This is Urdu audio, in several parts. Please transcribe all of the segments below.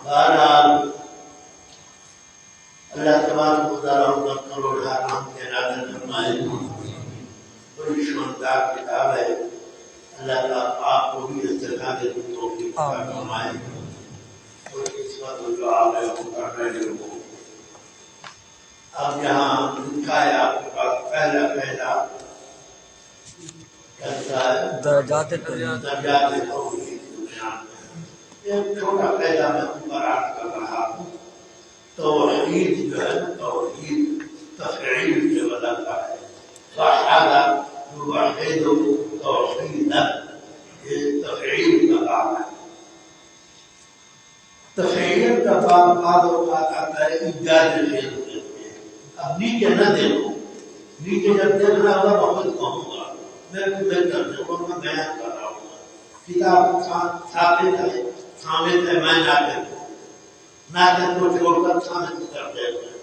بہرحال اللہ تبارک و تعالیٰ خدمت جو آپ نے کر رہے ہو. اب یہاں لکھا ہے آپ کے پاس پہلا درجات توحید ایک چھوٹا پہلا میں اوپر عرض کر رہا ہوں. توحید جو ہے توحید تفعیل سے بدلتا ہے. وحد یوحد توحیدا یہ تفعیل کا کام ہے. تفعیل کا کام بعض اوقات آتا ہے ایجاد العلم کے لیے. اب نیچے نہ دیکھو, نیچے جب دیکھنا ہوگا بہت کہوں گا میں ترجمہ میں بیان کر رہا ہوں. کتاب ثابت ہے میں ناطق کو چھوڑ کر ثابت کرتے ہیں.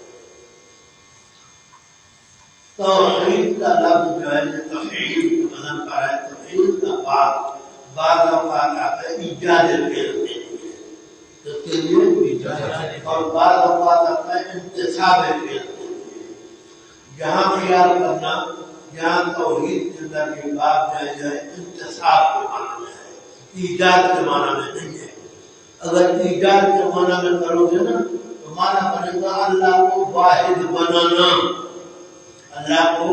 توحید کا لفظ جو ہے تفعیل بنا پا ہے. تفعیل کا بعض اوقات آتا ہے ایجاد العلم کے لیے, اس کے لیے اور بعض اوقات آتا ہے انتصاب العلم کے لیے. جہاں خیال کرنا یہاں توحید کے اندر یہ بات جائے انتصاب کے معنی میں ہے, ایجاد کے معنی میں نہیں ہے. اگر ایجاد کے معنی میں کرو گے نا تو معنی بنے گا اللہ کو واحد بنانا. اللہ کو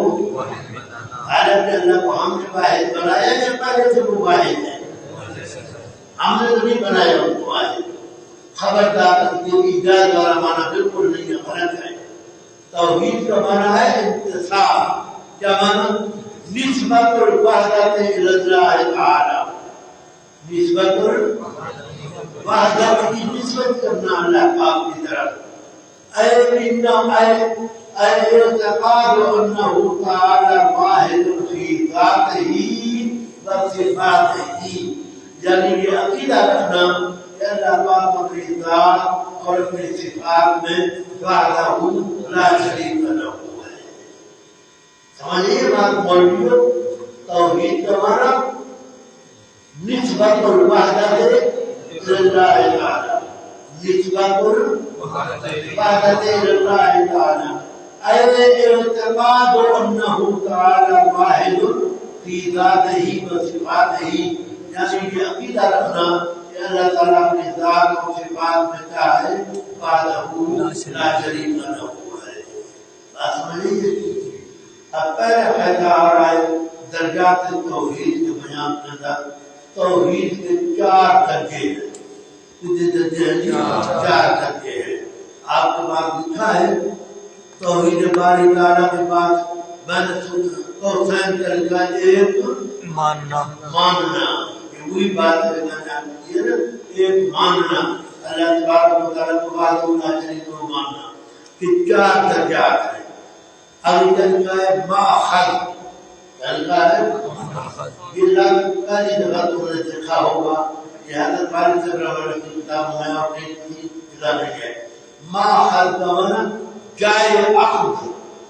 حالانکہ اللہ کو ہم نے واحد بنایا یا پہلے سے وہ واحد ہے؟ ہم نے تو نہیں بنایا ان کو واحد. خبردار ایجاد والا معنی بالکل نہیں ہے, غلط ہے. توحید کا معنی ہے انتصاب. کیا معنی؟ نسبت الوحدت الی اللہ تعالی. نسبت الوحدت کی نسبت کرنا اللہ پاک کی طرف. اعتقاد انہ تعالی واحد فی ذاتہ و صفاتہ, یعنی یہ عقیدہ رکھنا کہ اللہ پاک اپنی ذات اور اپنی صفات میں وحدہ لا شریک لہ. سمجھئے بات مولویوں. توحید کا معنی نسبت الوحدت الی اللہ تعالی, نسبت الوحدت الی اللہ تعالی. اعتقاد انہ تعالی واحد فی ذاتہ و صفاتہ, یعنی یہ عقیدہ رکھنا کہ اللہ تعالیٰ اپنی ذات و صفات میں کیا ہے, وحدہ لا شریک لہ ہے. بات سمجھئے. اب پہلے فائدہ آ رہا ہے درجات توحید کے بیان کے اندر. توحید کے 4 درجے ہیں. کتنے درجے ہیں؟ 4 درجے ہیں. آپ کے پاس لکھا ہے توحید باری تعالیٰ کے پاس میں نے قوسین کا لکھا ایک ماننا. یہ وہی بات ہے میں جانتی ہے نا, ایک ماننا اللہ تبارک و تعالیٰ کو وحدہ لا شریک لہ ماننا کہ 4 درجات ہیں. ابھی کا ہے ماخذ, کا ہے یہ لفظ پہلی دفعہ تم نے دیکھا ہوگا. یہ حضرت والد صاحب رحمۃ کی کتاب میں آپ نے کتاب نہیں ہے. ماخذ کا معنی جائے اخذ.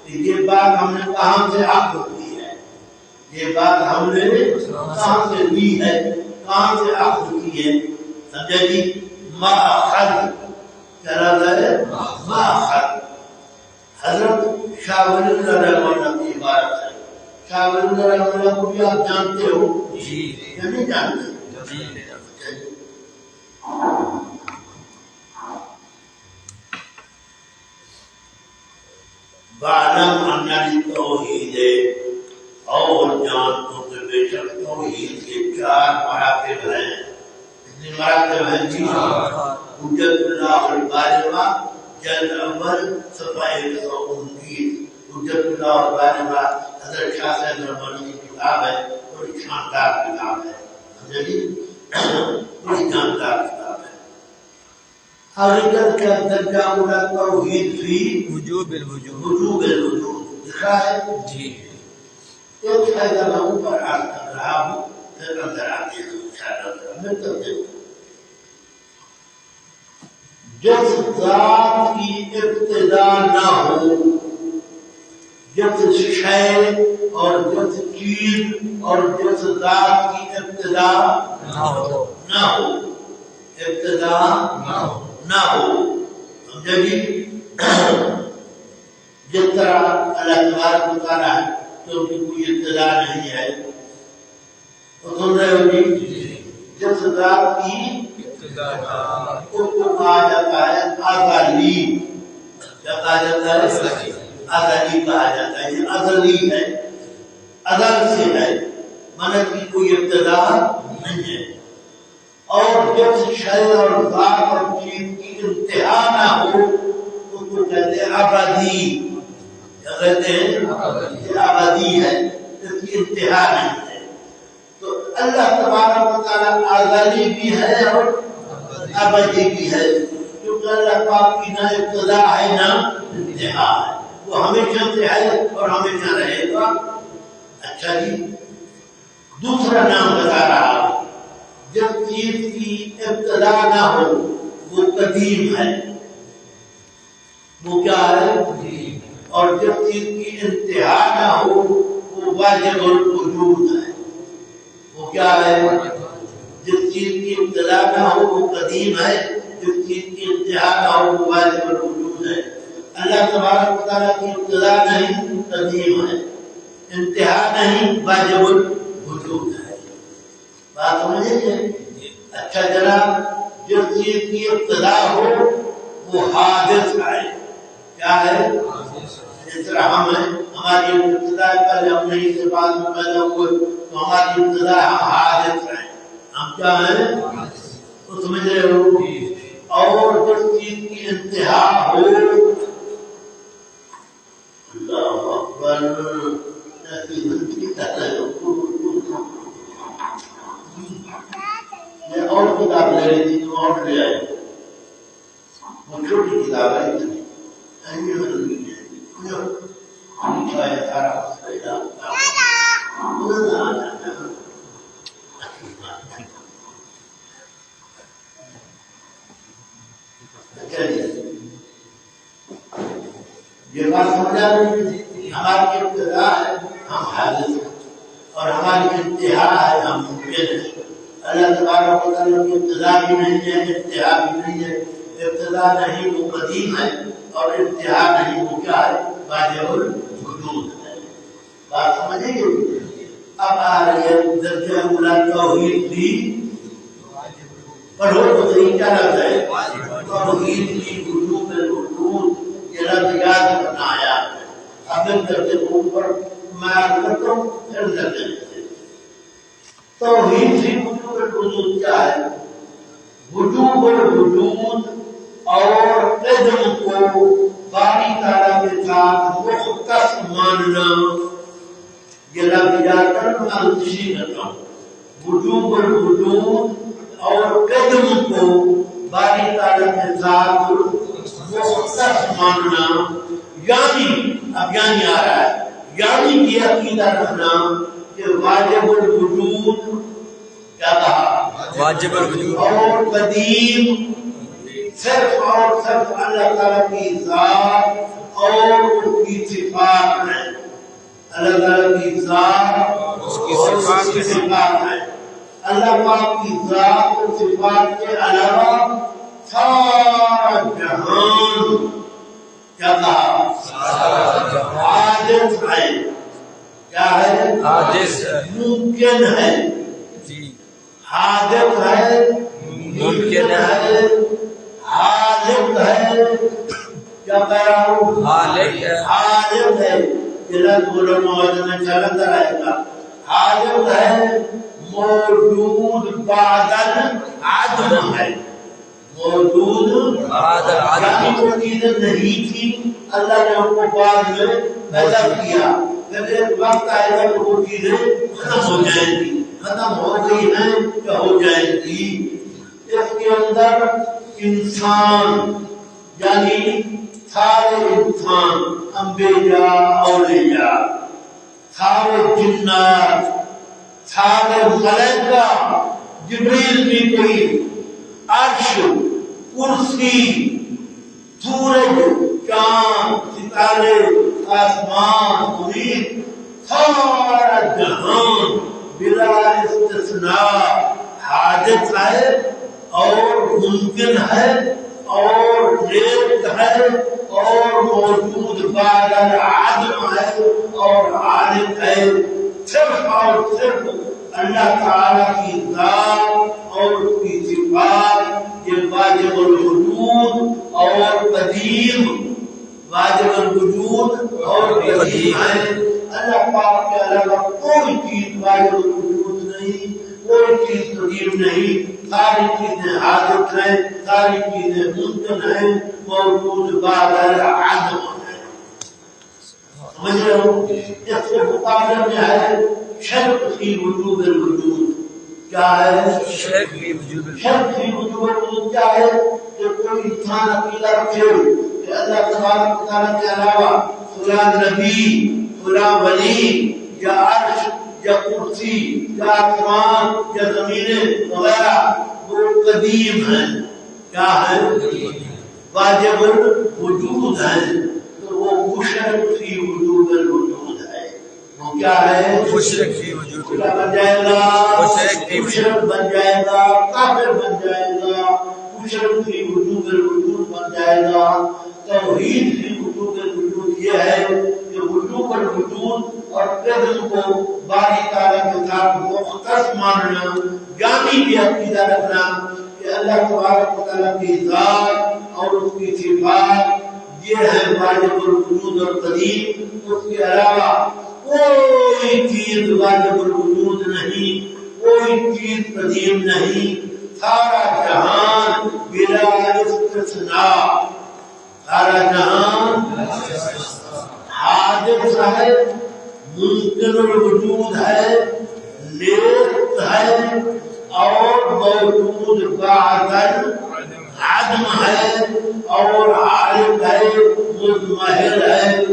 یہ بات ہم نے کہاں سے اخذ کی ہے, یہ بات ہم نے کہاں سے لی ہے, کہاں سے اخذ کی ہے. سمجھے جی. ماخذ چلا ہے ماخذ. حضرت شاہ ولی اللہ رحمہ اللہ کی عبارت ہے. شاہ ولی اللہ رحمہ اللہ کو بھی آپ جانتے ہو جی یا نہیں جانتے؟ جی. وَاعْلَمْ أَنَّ لِلتَّوْحِيدِ, اور جان تو کہ بے شک توحید کے 4 مراتب ہیں. کتنے مراتب ہیں جی؟ حجت اللہ البالغہ جلد اول صفحہ 129. حجت اللہ البالغہ حضرت شاہ صاحب رحمانی کی کتاب ہے, بڑی شاندار کتاب ہے. بڑی شاندار کتاب ہے. حقیقت کا درجہ اولا توحید فی وجوب الوجود. وجوب الوجود لکھا ہے جی. ایک فائدہ میں اوپر عرض کر رہا ہوں, پھر اندر آتے ہیں انشاءاللہ. میں ترجمہ جس ذات کی ابتدا نہ ہو, جس شے اور جس چیز اور جس ذات کی ابتدا نہ ہو, ابتدا نہ ہو. سمجھے جی. جس طرح اللہ تبارک و تعالیٰ ہے تو ان کی کوئی ابتدا نہیں ہے. تو سن رہے ہو جی. جس ذات کی اس کو کہا جاتا ازلی، کیا کہا جاتا ہے؟ ازلی کہا جاتا ہے، یہ ازلی ہے، ازل سے ہے، مانا کی کوئی ابتدا نہیں ہے۔ اور جب شے اور ذات اور چیز کی انتہا نہ ہو اس کو کہتے ہیں ابدی، کیا کہتے ہیں؟ یہ ابدی ہے، اس کی انتہا نہیں ہے۔ تو اللہ تبارک و تعالی ازلی بھی ہے اور ابدی بھی ہے، کیونکہ اللہ پاک کی نہ ابتدا ہے نہ انتہا ہے، وہ ہمیشہ سے ہے اور ہمیشہ رہے گا۔ اچھا جی، دوسرا نام بتا رہا ہوں، جب چیز کی ابتدا نہ ہو وہ قدیم ہے، وہ کیا ہے؟ اور جب چیز کی انتہا نہ ہو وہ واجب الوجود ہے، وہ کیا ہے؟ جس چیز کی ابتدا نہ ہو وہ قدیم ہے، جس چیز کی انتہا نہ ہو وہ واجب الوجود ہے۔ اللہ تبارک و تعالیٰ کی ابتدا نہیں، قدیم ہے، انتہا نہیں، واجب الوجود ہے۔ بات سمجھے؟ اچھا جناب، جس چیز کی ابتدا ہو وہ حادث ہے، کیا ہے؟ جس طرح ہم ہیں، ہماری ابتدا پہلے ہم نہیں سے بعد میں پیدا ہوئے، تو ہماری ابتدا ہم حادث ہیں، ہم کیا ہیں؟ تو سمجھ رہے ہو؟ اور جس چیز کی انتہا ہو، اللہ اکبر، میں اور کتاب لے رہی تھی تو اور لے آئی، وہ چھوٹی کتاب ہے اتنی، یہ بات سمجھا رہی، ہماری ابتدا ہے ہم حادث ہیں اور ہماری انتہا ہے ہم ممکن ہیں۔ اللہ تبارک و تعالیٰ کی ابتدا بھی نہیں ہے، انتہا بھی نہیں ہے، ابتدا نہیں وہ قدیم ہے اور انتہا نہیں وہ کیا ہے؟ واجب الوجود ہے۔ بات سمجھے گی؟ اب آ رہی ہے درجہ اولا توحید بھی، پڑھو تو صحیح کیا لفظ ہے؟ توحید بھی وجوب الوجود، یہ لفظ یاد کرنا آیا ہے۔ اب درجے کو اوپر میں کرتا ہوں، پھر درجے توحید بھی وجوب الوجود کیا ہے؟ وجوب الوجود اور قدم کو باری تعالیٰ کے ساتھ مختص ماننا، یہ لفظ یاد کرنا میں تشریح کرتا ہوں۔ وجوب الوجود اور قدم کو باری تعالیٰ کے ساتھ مختص ماننا، یعنی اب یعنی آ رہا ہے، یعنی یہ عقیدہ رکھنا کہ واجب الوجود کیا کہا؟ واجب الوجود اور قدیم صرف اور صرف اللہ تعالیٰ کی ذات اور اس کی صفات ہے، اللہ تعالیٰ کی ذات اور اس کی صفات ہے۔ اللہ پاک کی ذات اور صفات کے علاوہ سارا جہان کیا کہا؟ عاجز ہے، کیا ہے؟ عاجز ممکن ہے، جی، حادث ہے، ممکن ہے، حالق ہے، کیا کہہ رہا ہوں؟ حالق ہے، حالق ہے، علماء میں چلتا رہے گا، حالق ہے، موجود بعد العدم ہے، موجود بعد العدم، یعنی وہ چیزیں نہیں تھی، اللہ نے ان کو بعد میں پیدا کیا، پھر ایک وقت آئے گا تو وہ چیزیں ختم ہو جائیں گی، ختم ہو گئی ہیں کہ ہو جائیں گی۔ اس کے اندر انسان یعنی سارے انسان، انبیاء اولیاء، سارے جنات، سارے ملائکہ، جبریل بھی کوئی، عرش، کرسی، سورج، چاند، ستارے، آسمان، زمین، سارا جہان بلا استثناء حادث ہے اور ممکن ہے اور نیک ہے اور موجود بعد العدم ہے اور عالم ہے، صرف اور صرف اللہ تعالیٰ کی ذات اور اس کی صفات یہ واجب الوجود اور قدیم، واجب الوجود اور قدیم ہے۔ اللہ پاک کے علاوہ کوئی چیز واجب الوجود نہیں، کوئی چیز قدیم نہیں، ساری چیزیں حادث ہیں، ساری چیزیں ممکن ہیں، موجود بعد العدم ہے۔ سمجھ رہے ہو؟ اس کے مقابلے میں ہے شرط فی وجوب الوجود۔ کیا ہے؟ شرط فی وجوب الوجود۔ شرط فی وجوب الوجود کیا ہے؟ کہ کوئی انسان عقیدہ رکھے کہ اللہ تبارک و تعالیٰ کے علاوہ فلاں نبی، فلاں ولی یا عرش یا کرسی یا آسمان یا زمینیں وغیرہ وہ قدیم ہیں۔ کیا ہے؟ واجب الوجود ہیں، تو وہ مشرک فی وجود الوجود ہے۔ وہ کیا ہے؟ مشرک فی وجود الوجود۔ کیا بن جائے گا؟ مشرک بن جائے گا، کافر بن جائے گا، مشرک فی وجود الوجود بن جائے گا۔ توحید فی وجود الوجود یہ ہے کہ وجود الوجود اور قدم کو باری تعالیٰ کے ساتھ مختص ماننا، جانی بھی عقیدہ رکھنا کہ اللہ تبارک و تعالیٰ کی ذات اور اس کی صفات یہ ہے واجب الوجود اور قدیم۔ اس کے علاوہ کوئی چیز واجب الوجود نہیں، کوئی چیز قدیم نہیں۔ سارا جہان بلا استثناء، سارا جہان حادث ہے، ممکن الوجود ہے، نیست ہے اور موجود بعد العدم ہے اور عالم ہے، مضمحل ہے۔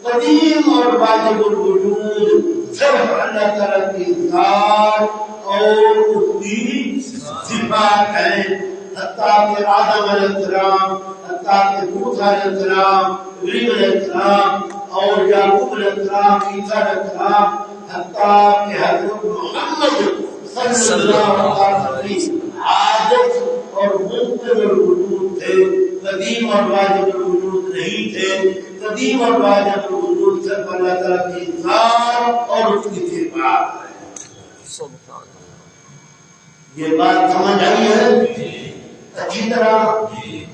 قدیم اور واجب الوجود صرف اللہ تعالیٰ کی ذات اور اس کی صفات ہیں۔ حتیٰ کہ آدم علیہ السلام، حتیٰ کہ موسیٰ علیہ السلام، ابراہیم علیہ السلام اور یعقوب علیہ السلام، عیسیٰ علیہ السلام، حتیٰ کہ حضرت محمد صلی اللہ علیہ وسلم حادث اور ممکن الوجود تھے، قدیم اور واجب الوجود نہیں تھے۔ قدیم اور واجب الوجود صرف اللہ تعالیٰ کی ذات اور اس کی صفات ہے۔ یہ بات سمجھ آئی ہے اچھی طرح؟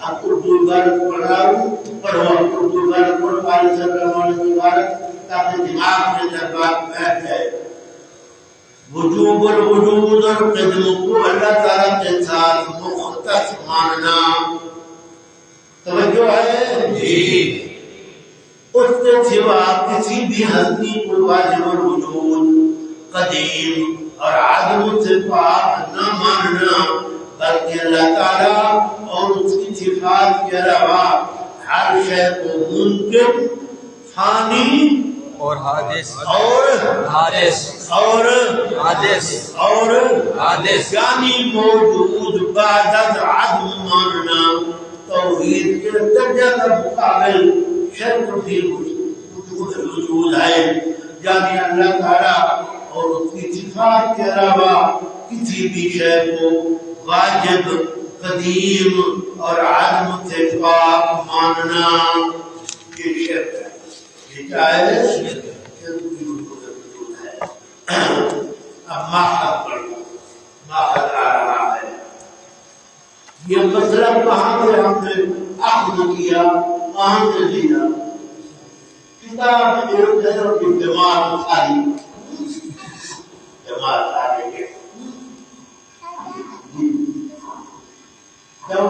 اب اردو عبارت پڑھ رہا ہوں، پڑھو اردو عبارت پڑھ پاری صلی اللہ علیہ عبارت تاکہ دماغ میں جب بات بیٹھ جائے۔ وجوب الوجود اور قدم کو اللہ تعالیٰ کے ساتھ مختص ماننا، توجہ ہے جی؟ اس کے سوا کسی بھی ہستی کو واجب الوجود، قدیم اور عدم سے پاک نہ ماننا، بلکہ اللہ تعالیٰ اور اس کی صفات کے علاوہ ہر شے کو ممکن، فانی اور حادث اور حادث یعنی موجود بعد عدم ماننا۔ توحید کے درجہ کا مقابل شرط فی وجود الوجود ہے، یعنی اللہ تعالیٰ اور اس کی صفات کے علاوہ کسی بھی شے کو واجب، قدیم اور عدم سے پاک ماننا، یہ شرط ہے۔ یہ کیا ہے؟ شرط فی وجود الوجود ہے۔ اب ماخذ پڑھو، ماخذ آ رہا ہے۔ یہ مسئلہ کہاں سے ہم نے اخذ کیا، کہاں سے لیا؟ کتاب ایک جگہ کی جماعت ساری، جماعت ساری کے جاؤ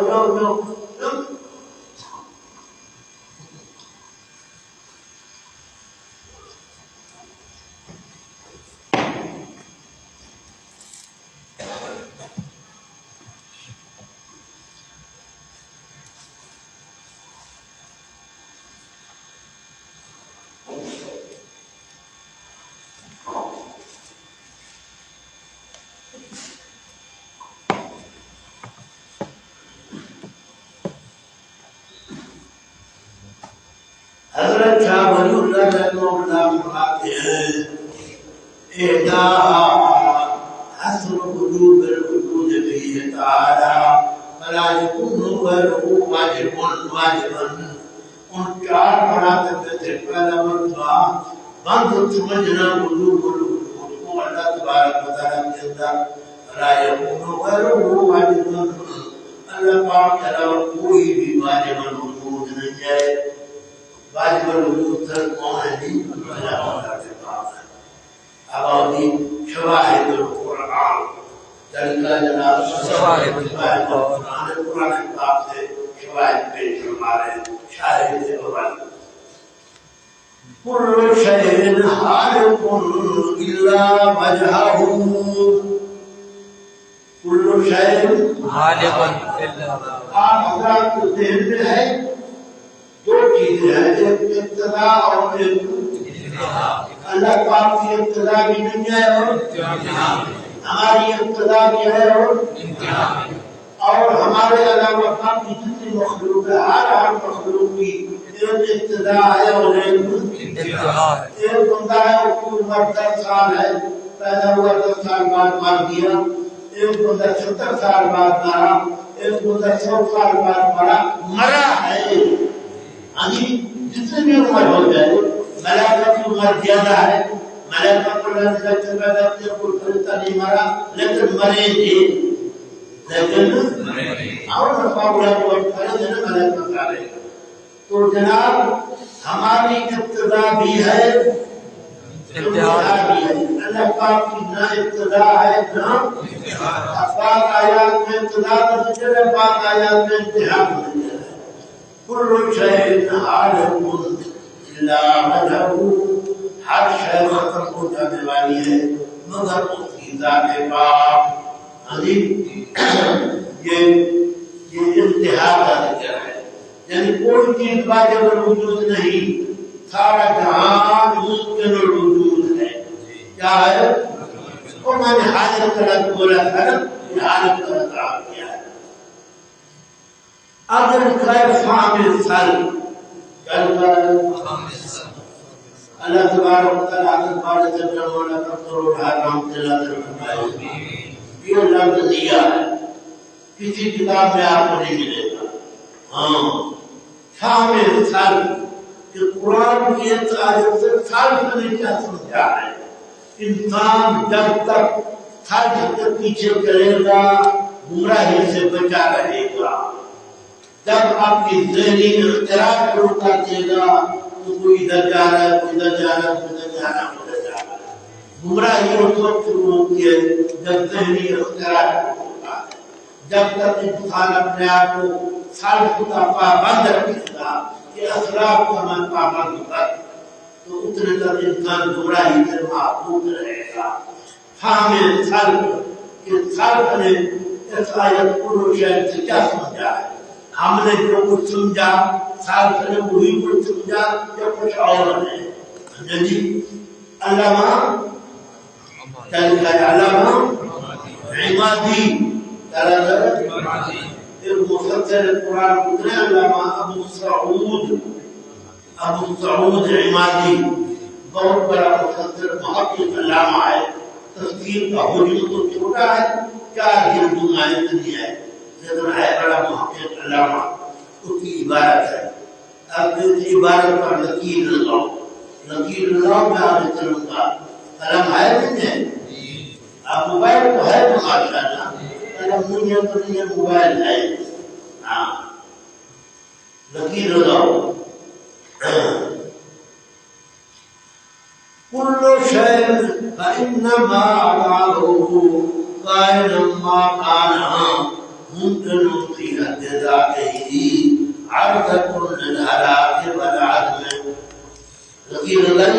حضرت شاہ ولی اللہ رحمہ اللہ فرماتے ہیں اہدا حسن وجود الوجود فیہ تعالی فلا یکون غیرہ واجبا۔ ان چار مراتب میں سے پہلا مرتبہ بند سمجھنا وجود الوجود کو اللہ تبارک و تعالیٰ کے اندر فلا یکون غیرہ واجبا، اللہ پاک کے علاوہ کوئی بھی واجب الوجود نہیں ہے. واجب الوجود سر کون ہے جی؟ اللہ تعالیٰ کے پاس ہے. ابادی شواہد القرآن جلکہ جلال شواہد القرآن قرآن پاک سے شواہد پیش فرما رہے ہیں. شاہد سے اول کل شیء خالق الا وجهه کل شیء خالق الا آپ حضرات کے ذہن میں ہے دو چیزیں ہیں، ایک ابتدا اور ایک انتہا. اللہ پاک کی ابتدا بھی نہیں ہے اور ہماری ابتدا بھی ہے اور اور ہمارے علاوہ باقی جتنی مخلوق ہے ہر مخلوق کی ایک ابتدا ہے اور ایک انتہا ہے. ایک بندہ ہے اس کی عمر 10 سال ہے، پیدا ہوا 10 سال بعد مر گیا. ایک بندہ 70 سال بعد مرا، ایک بندہ 100 سال بعد مرا ہے. جتنے بھی عمر ہو جائے ملائکہ کی عمر زیادہ ہے. ملائکہ کو کوئی فرشتہ نہیں مرا لیکن مرے تھے، لیکن اور مقابلہ کو فرض ہے نا ملائکہ کا ہے. تو جناب ہماری ابتدا بھی ہے انتہا بھی ہے. اللہ پاک کی نہ ابتدا ہے نہ پاک آیات میں ابتدا کا ذکر ہے، پاک آیات میں انتہا کا ذکر ہے. کل شیء خالق الا وجهه ہر شے ختم ہو جانے والی ہے مگر اس کی ذات پاک. یہ انتہا کا ذکر ہے، یعنی کوئی چیز واجب الوجود نہیں، سارا جہان ممکن الوجود ہے. کیا ہے؟ تو میں نے حاجت طلب بولا تھا نا، یہ حاجت طلب کیا ہے. اگر خیر فہم سل اللہ تبارک و تعالیٰ حضرت بارے جب مولا کرتر حرام تلاوت فرمائے. یہ لفظ دیا ہے کسی کتاب میں آپ کو نہیں ملے گا. ہاں فہم سل کہ قرآن کی ایک آیت سے سالف نے کیا سمجھا ہے. انسان جب تک سالف کے پیچھے کرے گا گمراہی سے بچا رہے گا. جب آپ کی ذہنی اختراع شروع کر دے گا تو کوئی ادھر جا رہا ہے، کوئی ادھر جا رہا ہے، کوئی ادھر جا رہا ہے، کوئی ادھر جا رہا ہے. گمراہی اس وقت شروع ہوتی ہے جب ذہنی اختراع شروع ہوتا ہے. جب تک انسان اپنے آپ کو سالف کا پابند رکھے گا کہ اسراف کا من پابند ہوتا تو اتنے تک انسان گمراہی سے محفوظ رہے گا. فہم سالف کہ سالف نے اس آیت کو شاید سے کیا سمجھا ہے. ہم نے جو کچھ سمجھا سالف نے وہی کچھ سمجھا یا کچھ اور ہے. جی علامہ عمادی ایک مفسر قرآن گزرے علامہ ابو سعود عمادی بہت بڑا مفسر محقق علامہ ہے. تفسیر کا حجم تو چھوٹا ہے، 4 جلدوں میں نہیں ہے لیکن ہے بڑا محقق علامہ. اس کی عبارت ہے، اب اس عبارت پر نکیر لگاؤ. نکیر لگاؤ میں آگے چلوں گا. قلم ہے نہیں ہے؟ اب موبائل تو ہے ماشاء اللہ، قلم نہیں ہے تو نہیں ہے، موبائل ہے. ہاں نکیر لگاؤ. کل شیء فإنما أعماله كائنا ما كان ممكن في حد ذاته عرضة للهلاك والعدم. لكن لن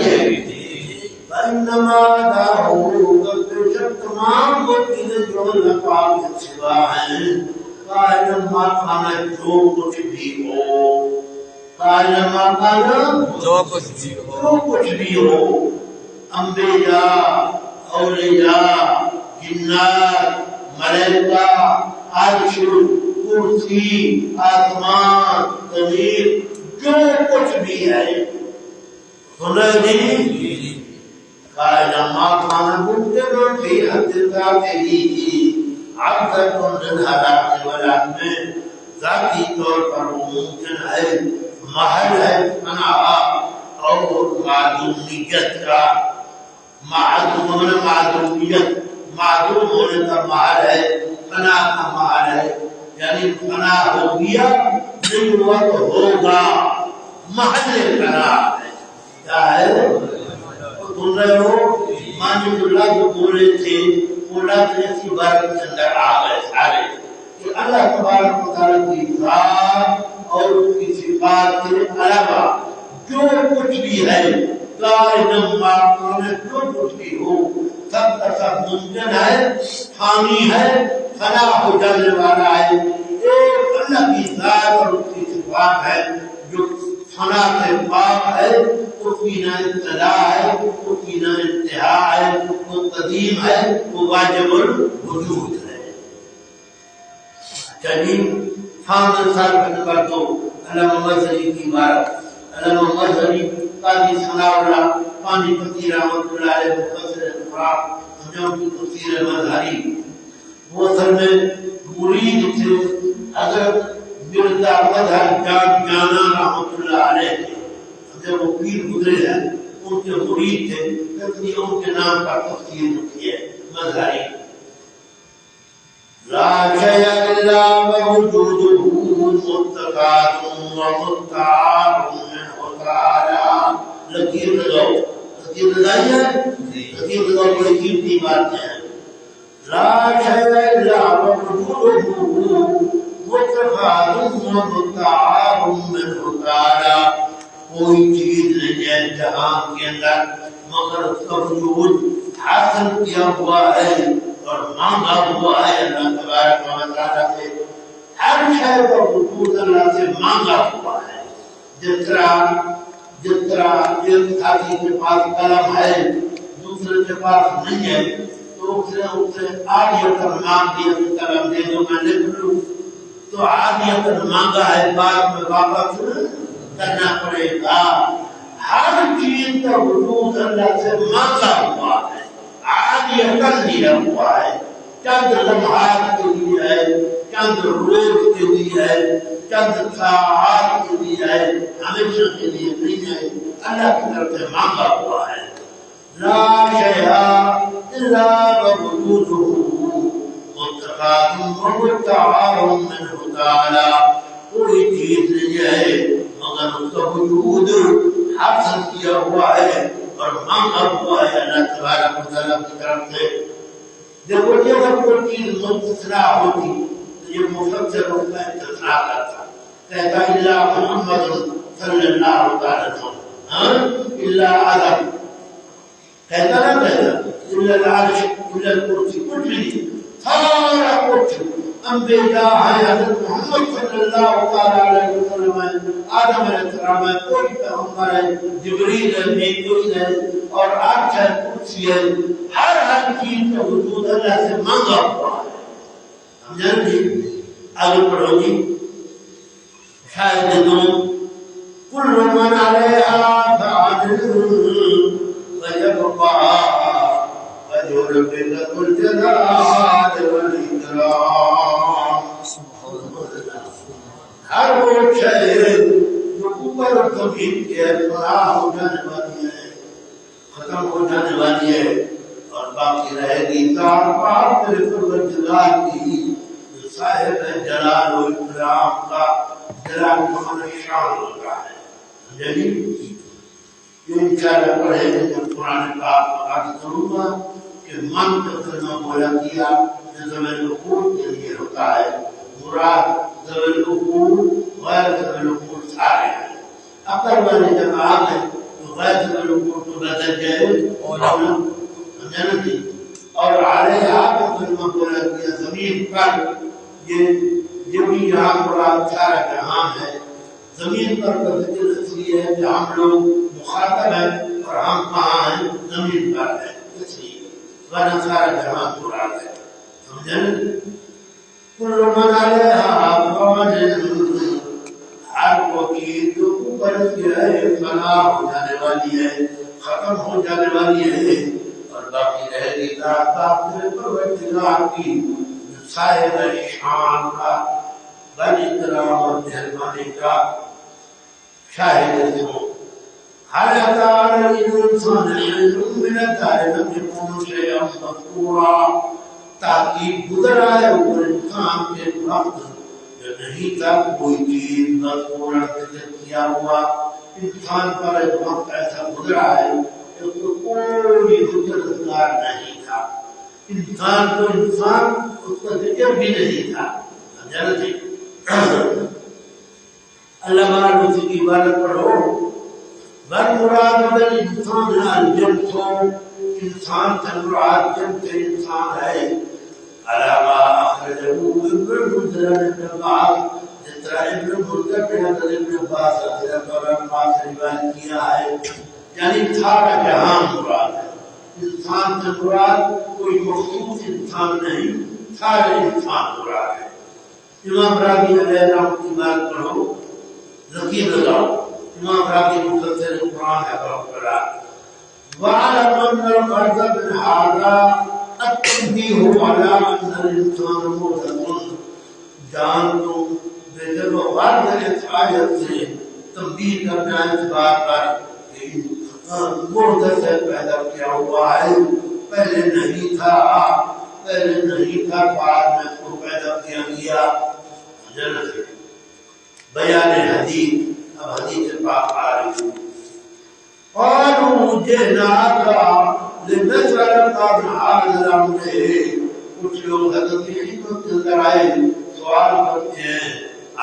فإنما دعوه قد تمام ممكن جو لقاء سوا ہے كائنا ما كان جو کچھ بھی ہو. كائنا ما كان جو کچھ بھی ہو. انبیاء، اولیاء، جنات، ملائکہ، عرش، کرسی، آسمان، زمین، جو کچھ بھی ہے سنا جی. کائنا ما کان ممکن فی حد ذاتہ عبدۃ للہلاک والعدم. ذاتی طور پر ممکن ہے، محل ہے فنا اور معدومیت کا. معدومیت معدوم ہونے کا محل ہے، فنا کا محل ہے. یعنی فنا ہو گیا نہیں ہوا تو ہوگا محل فنا ہے کیا ہے سن رہے ہو مانند اللہ جو بولے تھے بولا ایسی بات کے اندر آ گئے سارے کہ اللہ تبارک و تعالیٰ کی ذات اور اس کی صفات کے علاوہ جو کچھ بھی ہے کائنات میں جو کچھ بھی ہو سب کا سب ممکن ہے فانی ہے فنا ہو جانے والا ہے ایک اللہ کی ذات اور اس کی صفات ہے جو فنا سے پاک ہے اس کی نہ ابتدا ہے اس کی نہ انتہا ہے وہ قدیم ہے وہ واجب الوجود ہے چلیے فاضل صاحب نمبر 2 علامہ مظہری کی عبارت علامہ مظہری قاضی ثناء اللہ پانی پتی رحمۃ اللہ علیہ مفسر افراد جو کی تفسیر مظہری وہ اصل میں مرید تھے حضرت مرزا مظہر جان جانا رحمۃ اللہ علیہ جب وہ پیر گزرے ہیں ان کے مرید تھے اس لیے ان کے نام کا تفسیر کی ہے مظہری لا شيء إلا وجوده متقاد ومستعار منه تعالى لكن لگاؤ بڑی قیمتی بات ہے لا شيء إلا وجوده متقاد ومستعار منه تعالى کوئی چیز نہیں ہے جہان کے اندر مگر اس کا وجود حاصل کیا ہوا ہے اور مانگا ہوا ہے اللہ تبارک و تعالیٰ سے ہر شے کا وجود اللہ سے مانگا ہوا ہے جس طرح ایک ساتھی کے پاس قلم ہے دوسرے کے پاس نہیں ہے تو اسے عادیتاً مانگ دیا کہ قلم دے دو میں لکھ لوں تو عادیتاً مانگا ہے بعد میں واپس کرنا پڑے گا ہر چیز کا وجود اللہ سے مانگا ہوا ہے عادیتاً لیا ہوا ہے چند لمحات کے لیے ہے چند روز کے لیے ہے چند ساعات کے لیے ہے ہمیشہ کے لیے نہیں ہے اللہ کی طرف سے مانگا ہوا ہے لا شيء إلا وجوده متقاد ومستعار منه تعالى کوئی چیز نہیں ہے مگر اس کا وجود حاصل کیا ہوا ہے اور مانگا ہوا ہے اللہ تبارک و تعالیٰ کی طرف سے جب وہ یہ سب کوئی چیز مستثنا ہوتی تو یہ مفسر اس کا استثنا کرتا کہتا اللہ محمد صلی اللہ علیہ وسلم اللہ آدم کہتا نہ کہتا اللہ العرش اللہ الکرسی کچھ نہیں سارا کچھ انبیاء ہیں حضرت محمد صلی اللہ علیہ وسلم ہے آدم علیہ السلام ہے کوئی پیغمبر ہے جبریل ہے میکائیل ہے اور عرش ہے کرسی ہے ہر چیز کا وجود اللہ سے مانگا ہوا ہے سمجھیں گے آگے پڑھو گی شاید دونوں کل من علیہا فان ويبقى وجه ربك ذو الجلال والإكرام ہر وہ شے جو اوپر زمین کے فنا ہو جانے والی ہے ختم ہو جانے والی ہے اور باقی رہے گی ذات پاک ذو الجلال کی جو صاحب جلال و اکرام کا جلال کا شان ہوتا ہے جلیل یہ انشاءاللہ پڑھے گے جب قرآن پاک بات کروں گا کہ من کا کلمہ بولا کیا ذوی العقول کے لیے ہوتا ہے مراد ذوی العقول غیر ذوی العقول سارے ہیں عقل والے جب آ گئے تو غیر ذوی العقول تو بدل گئے سمجھنا اور علیہا کا کلمہ بولا کیا زمین پر یہ بھی یہاں مراد سارا جہان ہے زمین پر کا ذکر اس لیے ہے کہ ہم لوگ مخاطب ہیں اور ہم کہاں ہیں زمین پر ہیں اس لیے ورنہ سارا جہان مراد ہے سمجھیں کل من علیہا فان ہر وہ چیز جو اوپر سے ہے فنا ہو جانے والی ہے ختم ہو جانے والی ہے اور باقی رہے گی ذات اپنے پروردگار کی صاحب شان کا بل اکرام اور مہربانی کا شاہد ہو هل أتى على الإنسان حين من الدهر لم يكن شيئا مذكورا تاکہ گزر آئے وہ انسان کے وقت نہیں تھا کوئی چیز مذکور ذکر کیا ہوا. انسان پر ایک وقت ایسا گزرا ہے کہ اس کو کوئی ذکر اذکار نہیں تھا. انسان کو انسان اس کا ذکر بھی نہیں تھا. اللہ تعالیٰ نے کی عبارت پڑھو مراد بالانسان الجنس انسان سے مراد جنس انسان ہے. علامہ اخرجہ ابن منذر ابن عباس جس طرح ابن منذر نے حضرت ابن عباس رضی اللہ عنہ سے روایت کیا ہے یعنی سارا جہان مراد ہے. انسان سے مراد کوئی مخصوص انسان نہیں سارے انسان مراد ہے. امام راغب علیہ السلام کی بات پڑھو ذکیر لگاؤ. امام راغب مفسر قرآن ہے بہت وعلم ان القرض من هذا التنبيه على ان الانسان مرتد. جان تو بے جب غرض اس آیت سے تنبیہ کرنا ہے اس بات پر کہ مرتد سے پیدا کیا ہوا ہے پہلے نہیں تھا بعد میں اس کو پیدا کیا گیا. بیان حدیث اب حدیث پاک آ رہی ہے. قالوا جئناك لنسألك عن هذا الأمر. کچھ لوگ حضرت کی خدمت کے اندر آئے سوال کرتے ہیں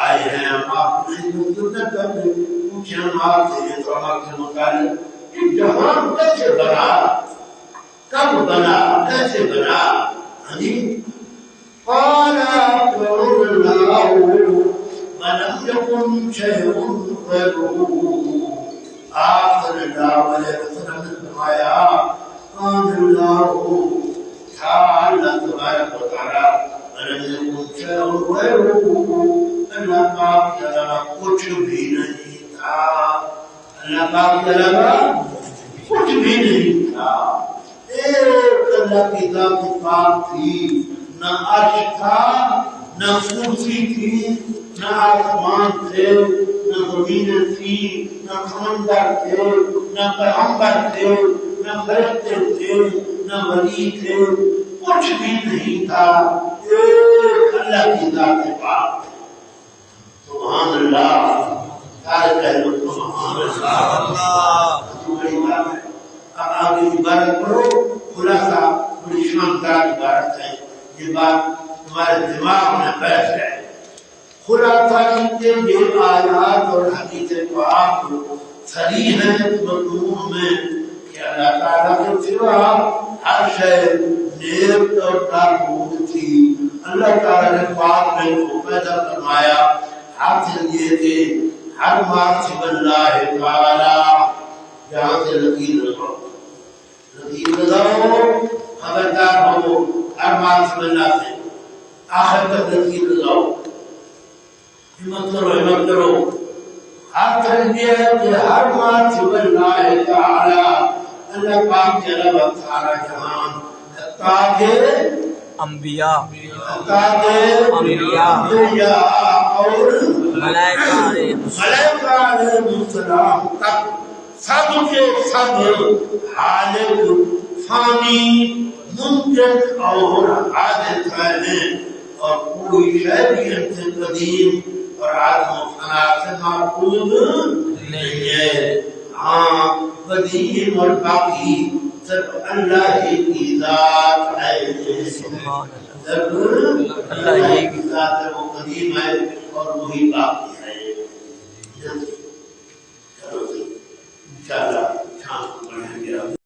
آئے ہیں ہم آپ نے خدمت کرتے پوچھیں ہم آپ سے یہ سوال کے متعلق کہ جہان کیسے بنا کب بنا کیسے بنا. قال أقر الله ولم يكن شيء غيره. آخر اللہ علیہ وسلم نے فرمایا قال الله تعالی تبارک و تعالی ولم يكن شيء غيره. اللہ پاک کے علاوہ کچھ بھی نہیں تھا. اللہ پاک کے علاوہ کچھ بھی نہیں تھا. ایک اللہ کی ذات پاک تھی. نہ عرش تھا نہ کرسی تھی نہ آسمان تھے نہ زمینیں تھی نہ سمندر تھے نہ پیغمبر تھے نہ فرشتے تھے نہ ولی تھے. کچھ بھی نہیں تھا. ایک اللہ کی ذات پاک. سبحان اللہ. سارے کہہ لو سبحان اللہ. بڑی بات ہے. اب آگے عبارت پڑھو خلاصہ بڑی شاندار عبارت ہے. یہ بات تمہارے دماغ میں بیٹھ جائے. خلاصہ یہ آیات اور حدیث پاک صریح ہے مضمون میں کہ اللہ تعالیٰ کے سوا ہر شے نیک اور نابود تھی. اللہ تعالیٰ نے پاک میں کو پیدا فرمایا. حاصل یہ کہ ہر معصب اللہ تعالیٰ جہاں سے لکیر لگاؤ خبردار ہو ہر معصب اللہ سے آخر تک لکیر لگاؤ. ہمت کرو. حاصل یہ ہے کہ ہر معصب اللہ تعالی اللہ پاک کے علاوہ سارا جہان تاکہ انبیاء اور ملائکہ علیہ السلام تک سب کے سب حالت فانی ممکن اور حادث ہیں اور کوئی شے بھی ان سے قدیم اور عالم و فنا سے محفوظ نہیں ہے. ہاں قدیم اور باقی صرف اللہ ہی کی ذات ہے. صرف اللہ ہی کی ذات ہے. وہ قدیم ہے اور وہی باقی